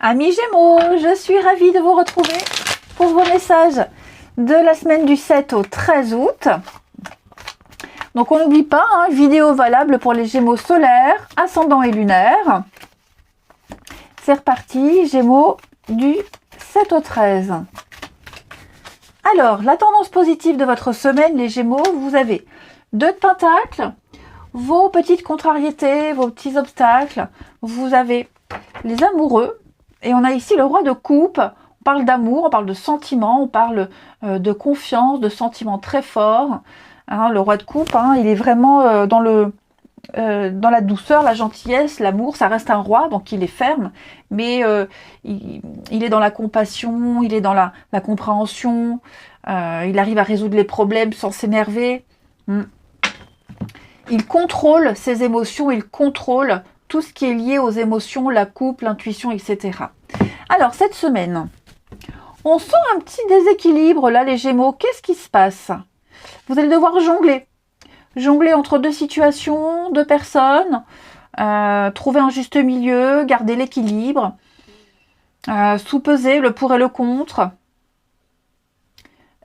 Amis Gémeaux, je suis ravie de vous retrouver pour vos messages de la semaine du 7 au 13 août. Donc on n'oublie pas, vidéo valable pour les Gémeaux solaires, ascendant et lunaire. C'est reparti, Gémeaux du 7 au 13. Alors, la tendance positive de votre semaine, les Gémeaux, vous avez 2 de Pentacles, vos petites contrariétés, vos petits obstacles. Vous avez les amoureux. Et on a ici le roi de coupe. On parle d'amour, on parle de sentiments, on parle de confiance, de sentiments très forts. Le roi de coupe, il est vraiment dans la douceur, la gentillesse, l'amour. Ça reste un roi, donc il est ferme. Mais il est dans la compassion, il est dans la compréhension. Il arrive à résoudre les problèmes sans s'énerver. Il contrôle ses émotions, il contrôle tout ce qui est lié aux émotions, la coupe, l'intuition, etc. Alors, cette semaine, on sent un petit déséquilibre, là, les Gémeaux. Qu'est-ce qui se passe? Vous allez devoir jongler. Jongler entre 2 situations, 2 personnes, trouver un juste milieu, garder l'équilibre, sous-peser le pour et le contre.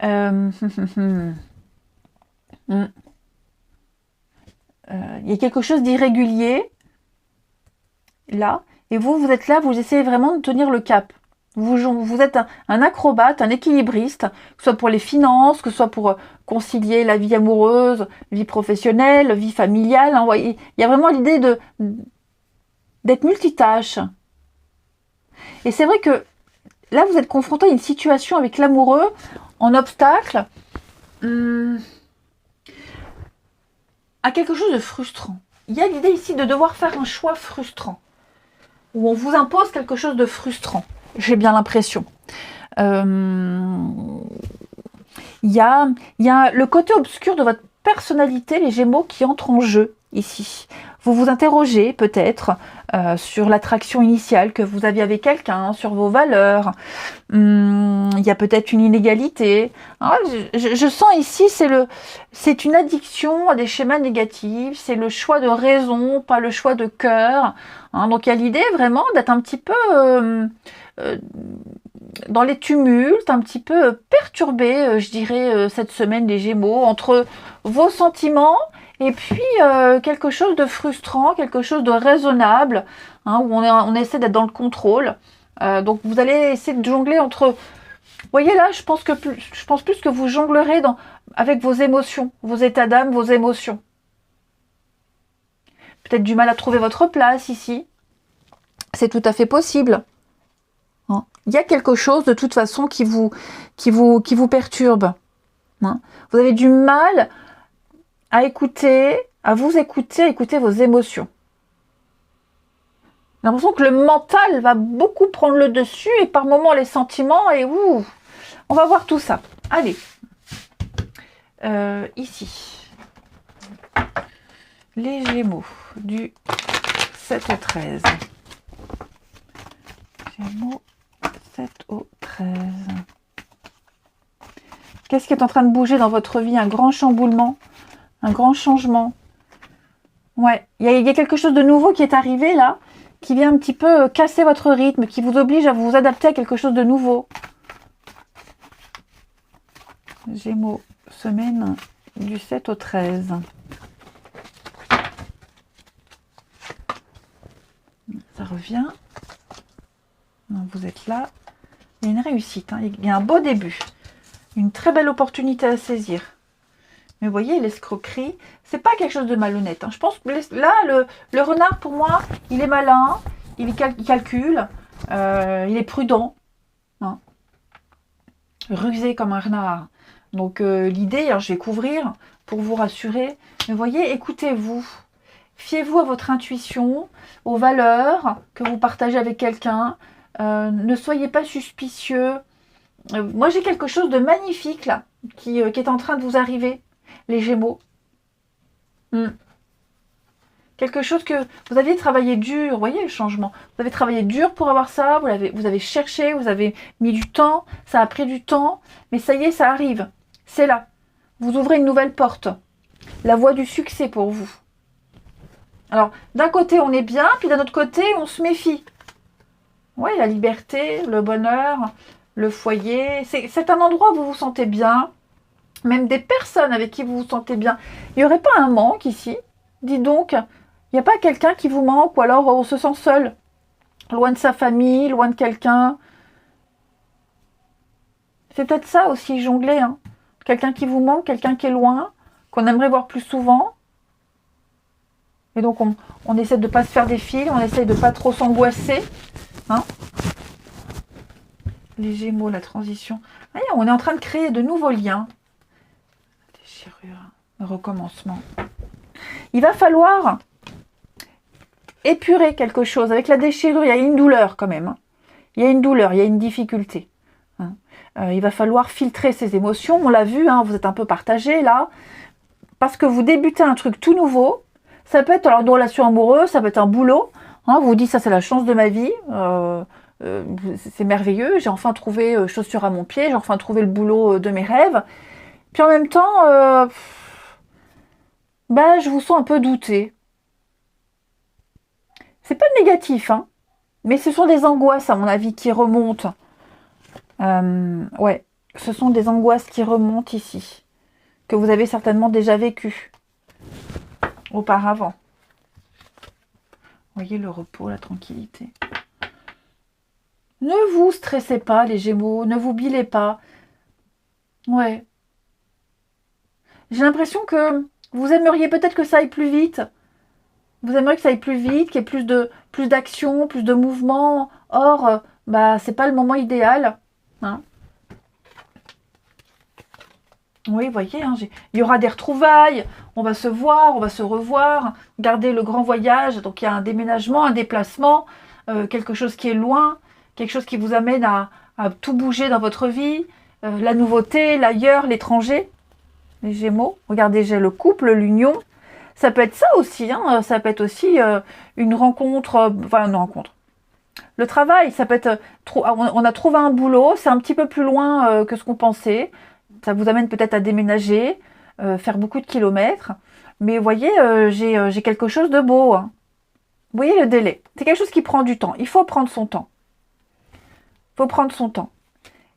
Il y a quelque chose d'irrégulier là, et vous êtes là, vous essayez vraiment de tenir le cap. Vous êtes un acrobate, un équilibriste, que ce soit pour les finances, que ce soit pour concilier la vie amoureuse, vie professionnelle, vie familiale. Il y a vraiment l'idée d'être multitâche. Et c'est vrai que là, vous êtes confronté à une situation avec l'amoureux en obstacle, à quelque chose de frustrant. Il y a l'idée ici de devoir faire un choix frustrant, où on vous impose quelque chose de frustrant. J'ai bien l'impression. Il y a le côté obscur de votre personnalité, les Gémeaux, qui entre en jeu ici. Vous vous interrogez peut-être sur l'attraction initiale que vous aviez avec quelqu'un, sur vos valeurs. Il y a peut-être une inégalité. Je sens ici, c'est une addiction à des schémas négatifs. C'est le choix de raison, pas le choix de cœur. Donc il y a l'idée vraiment d'être un petit peu dans les tumultes, un petit peu perturbé, je dirais, cette semaine des Gémeaux, entre vos sentiments et puis quelque chose de frustrant, quelque chose de raisonnable, où on essaie d'être dans le contrôle. Donc vous allez essayer de jongler entre... Vous voyez là, je pense plus que vous jonglerez avec vos émotions, vos états d'âme, vos émotions. Peut-être du mal à trouver votre place ici. C'est tout à fait possible. Il y a quelque chose de toute façon qui vous perturbe. Vous avez du mal à vous écouter, à écouter vos émotions. J'ai l'impression que le mental va beaucoup prendre le dessus et par moments les sentiments et on va voir tout ça. Allez, ici, les Gémeaux du 7 au 13. Gémeaux 7 au 13. Qu'est-ce qui est en train de bouger dans votre vie? Un grand chamboulement, un grand changement. Ouais, il y a quelque chose de nouveau qui est arrivé là, qui vient un petit peu casser votre rythme, qui vous oblige à vous adapter à quelque chose de nouveau. Gémeaux, semaine du 7 au 13. Ça revient. Non, vous êtes là. Il y a une réussite, il y a un beau début. Une très belle opportunité à saisir. Mais vous voyez, l'escroquerie, c'est pas quelque chose de malhonnête. Je pense que là, le renard, pour moi, il est malin, il calcule, il est prudent. Rusé comme un renard. Donc l'idée, je vais couvrir pour vous rassurer. Mais vous voyez, écoutez-vous. Fiez-vous à votre intuition, aux valeurs que vous partagez avec quelqu'un. Ne soyez pas suspicieux. Moi, j'ai quelque chose de magnifique là, qui est en train de vous arriver, les Gémeaux. Quelque chose que vous aviez travaillé dur, vous voyez le changement. Vous avez travaillé dur pour avoir ça, vous avez cherché, vous avez mis du temps, ça a pris du temps, mais ça y est, ça arrive. C'est là. Vous ouvrez une nouvelle porte. La voie du succès pour vous. Alors, d'un côté, on est bien, puis d'un autre côté, on se méfie. Oui, la liberté, le bonheur, le foyer. C'est un endroit où vous vous sentez bien. Même des personnes avec qui vous vous sentez bien. Il n'y aurait pas un manque ici? Dis donc, il n'y a pas quelqu'un qui vous manque ou alors on se sent seul, loin de sa famille, loin de quelqu'un. C'est peut-être ça aussi, jongler. Hein. Quelqu'un qui vous manque, quelqu'un qui est loin, qu'on aimerait voir plus souvent. Et donc on essaie de ne pas se faire des fils, on essaie de ne pas trop s'angoisser. Hein. Les Gémeaux, la transition. Ah, on est en train de créer de nouveaux liens. Déchirure, recommencement. Il va falloir épurer quelque chose. Avec la déchirure, il y a une douleur quand même. Il y a une douleur, il y a une difficulté. Il va falloir filtrer ses émotions. On l'a vu, hein, vous êtes un peu partagé là. Parce que vous débutez un truc tout nouveau. Ça peut être alors une relation amoureuse, ça peut être un boulot. Hein, vous vous dites, ça c'est la chance de ma vie. C'est merveilleux. J'ai enfin trouvé chaussures à mon pied. J'ai enfin trouvé le boulot de mes rêves. Puis en même temps, je vous sens un peu douter. C'est pas négatif, hein, mais ce sont des angoisses, à mon avis, qui remontent. Ouais, ce sont des angoisses qui remontent ici, que vous avez certainement déjà vécues auparavant. Vous voyez le repos, la tranquillité. Ne vous stressez pas, les Gémeaux, ne vous bilez pas. Ouais. J'ai l'impression que vous aimeriez peut-être que ça aille plus vite. Vous aimeriez que ça aille plus vite, qu'il y ait plus d'action, plus de mouvement. Or, c'est pas le moment idéal. Hein. Oui, vous voyez, hein, il y aura des retrouvailles, on va se voir, on va se revoir, garder le grand voyage, donc il y a un déménagement, un déplacement, quelque chose qui est loin, quelque chose qui vous amène à tout bouger dans votre vie, la nouveauté, l'ailleurs, l'étranger, les Gémeaux. Regardez, j'ai le couple, l'union. Ça peut être ça aussi, hein, ça peut être aussi une rencontre, une rencontre. Le travail, ça peut être, on a trouvé un boulot, c'est un petit peu plus loin que ce qu'on pensait. Ça vous amène peut-être à déménager, faire beaucoup de kilomètres. Mais vous voyez, j'ai quelque chose de beau. Hein. Vous voyez le délai. C'est quelque chose qui prend du temps. Il faut prendre son temps. Il faut prendre son temps.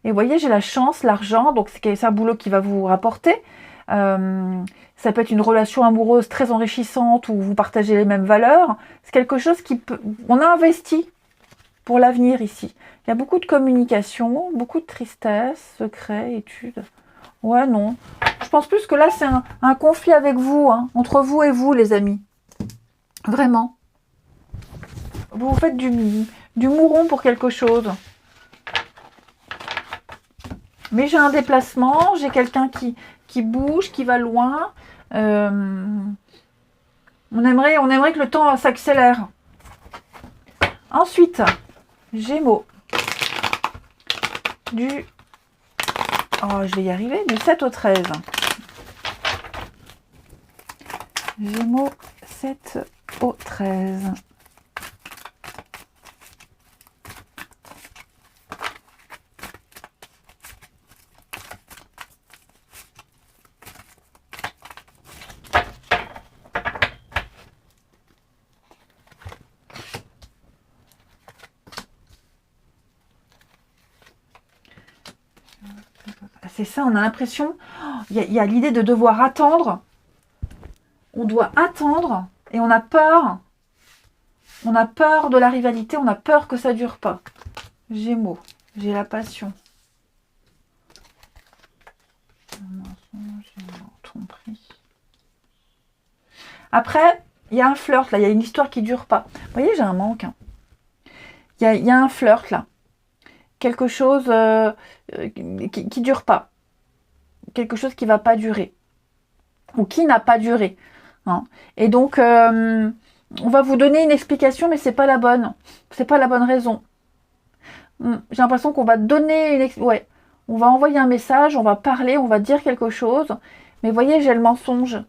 Et vous voyez, j'ai la chance, l'argent. Donc c'est un boulot qui va vous rapporter. Ça peut être une relation amoureuse très enrichissante où vous partagez les mêmes valeurs. C'est quelque chose qui peut... On a investi pour l'avenir ici. Il y a beaucoup de communication, beaucoup de tristesse, secret, études. Ouais, non. Je pense plus que là, c'est un conflit avec vous, hein, entre vous et vous, les amis. Vraiment. Vous faites du mouron pour quelque chose. Mais j'ai un déplacement, j'ai quelqu'un qui bouge, qui va loin. On aimerait que le temps s'accélère. Ensuite, Gémeaux. Je vais y arriver, du 7 au 13. Gémeaux, 7 au 13. C'est ça, on a l'impression, il y a l'idée de devoir attendre. On doit attendre et on a peur. On a peur de la rivalité, on a peur que ça dure pas. Gémeaux, j'ai la passion. Tromperie. Après, il y a un flirt là, il y a une histoire qui dure pas. Vous voyez, j'ai un manque. Hein. Il y a un flirt là. Quelque chose qui dure pas. Quelque chose qui va pas durer. Ou qui n'a pas duré. Hein. Et donc, on va vous donner une explication, mais c'est pas la bonne. C'est pas la bonne raison. J'ai l'impression qu'on va donner on va envoyer un message, on va parler, on va dire quelque chose. Mais voyez, j'ai le mensonge.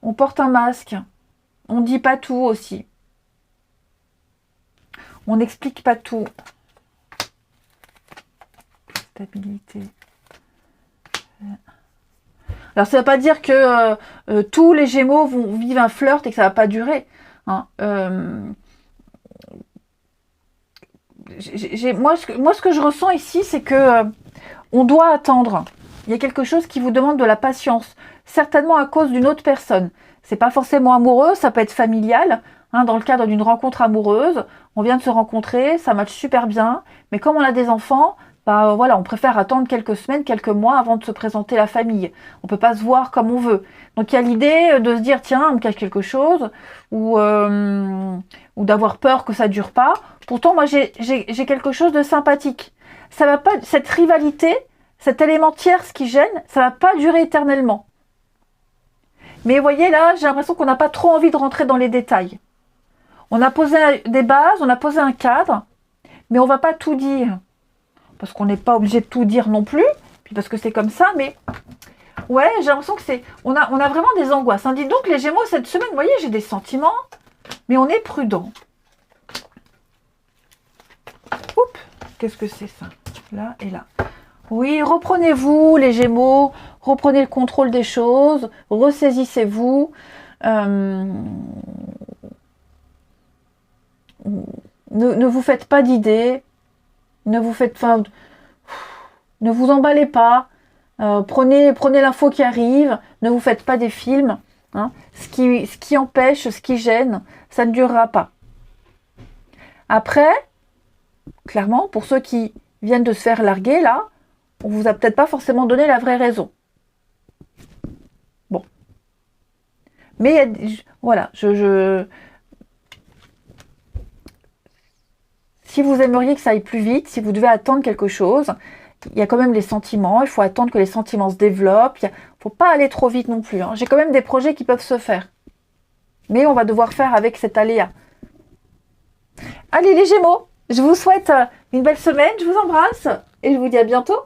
On porte un masque. On dit pas tout aussi. On n'explique pas tout. Stabilité. Alors ça ne veut pas dire que tous les Gémeaux vont vivre un flirt et que ça ne va pas durer. Hein. moi, ce que je ressens ici, c'est que on doit attendre. Il y a quelque chose qui vous demande de la patience, certainement à cause d'une autre personne. C'est pas forcément amoureux, ça peut être familial, hein, dans le cadre d'une rencontre amoureuse. On vient de se rencontrer, ça matche super bien, mais comme on a des enfants, bah voilà, on préfère attendre quelques semaines, quelques mois avant de se présenter la famille. On peut pas se voir comme on veut. Donc il y a l'idée de se dire tiens, on me cache quelque chose, ou d'avoir peur que ça dure pas. Pourtant, moi j'ai quelque chose de sympathique. Ça va pas, cette rivalité, cet élément tierce qui gêne, ça va pas durer éternellement. Mais vous voyez là, j'ai l'impression qu'on n'a pas trop envie de rentrer dans les détails. On a posé des bases, on a posé un cadre, mais on va pas tout dire. Parce qu'on n'est pas obligé de tout dire non plus, puis parce que c'est comme ça, mais ouais, j'ai l'impression que c'est... On a vraiment des angoisses. Hein. Dis donc, les Gémeaux, cette semaine, vous voyez, j'ai des sentiments, mais on est prudent. Oups, qu'est-ce que c'est ça? Là et là. Oui, reprenez-vous, les Gémeaux, reprenez le contrôle des choses, ressaisissez-vous. Ne vous faites pas d'idées, ne vous emballez pas, prenez l'info qui arrive, ne vous faites pas des films. Hein. Ce qui empêche, ce qui gêne, ça ne durera pas. Après, clairement, pour ceux qui viennent de se faire larguer, là, on vous a peut-être pas forcément donné la vraie raison. Bon. Mais voilà, si vous aimeriez que ça aille plus vite, si vous devez attendre quelque chose, il y a quand même les sentiments, il faut attendre que les sentiments se développent, il ne faut pas aller trop vite non plus. Hein. J'ai quand même des projets qui peuvent se faire. Mais on va devoir faire avec cet aléa. Allez les Gémeaux, je vous souhaite une belle semaine, je vous embrasse et je vous dis à bientôt.